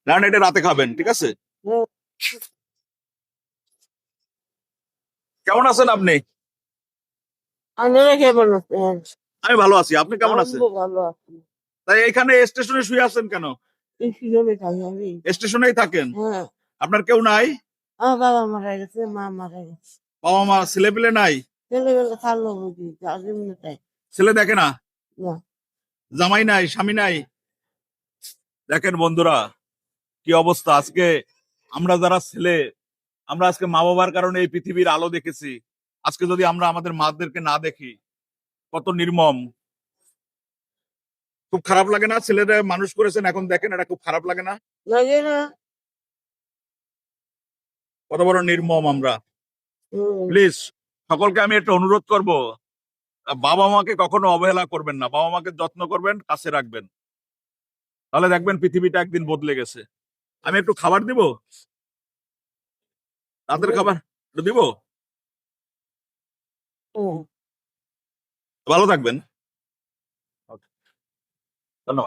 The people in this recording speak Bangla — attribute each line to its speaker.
Speaker 1: না এটা রাতে খাবেন, ঠিক আছে?
Speaker 2: হুম।
Speaker 1: কেমন আছেন আপনি?
Speaker 2: আপনারা কেমন আছেন?
Speaker 1: আমি ভালো আছি, আপনি কেমন আছেন?
Speaker 2: আমিও ভালো আছি।
Speaker 1: তাই এখানে স্টেশনে শুয়ে আছেন কেন?
Speaker 2: এই সিজনে থাকি আমি।
Speaker 1: স্টেশনেই থাকেন?
Speaker 2: হ্যাঁ,
Speaker 1: আপনার কেউ নাই?
Speaker 2: আমার বাবা মারা গেছে, মা মারা গেছে।
Speaker 1: বাবা মা ছেলে পেলে নাই?
Speaker 2: ছেলেবেলা থাকলো বুঝি, যাদের তাই
Speaker 1: ছেলে দেখে না?
Speaker 2: না।
Speaker 1: জামাই নাই, স্বামী নাই? দেখেন বন্ধুরা, কি অবস্থা আজকে। আমরা যারা ছেলে, আমরা আজকে মা বাবার কারণে এই পৃথিবীর আলো দেখেছি। আজকে যদি আমরা আমাদের মাদেরকে না দেখি, কত নির্মম। খুব খারাপ লাগে না? ছেলেরা মানুষ করেছেন, এখন দেখেন, এটা খুব খারাপ লাগে না?
Speaker 2: লাগে না?
Speaker 1: কত বড় নির্মম আমরা।
Speaker 2: হুম।
Speaker 1: প্লিজ, সকলকে আমি একটা অনুরোধ করব, বাবা মাকে কখনো অবহেলা করবেন না, বাবা মাকে যত্ন করবেন, কাছে রাখবেন, তাহলে দেখবেন পৃথিবীটা একদিন বদলে গেছে। আমি একটু খাবার দিব, রাতের খাবার একটু দিব।
Speaker 2: হুম।
Speaker 1: ভালো থাকবেন।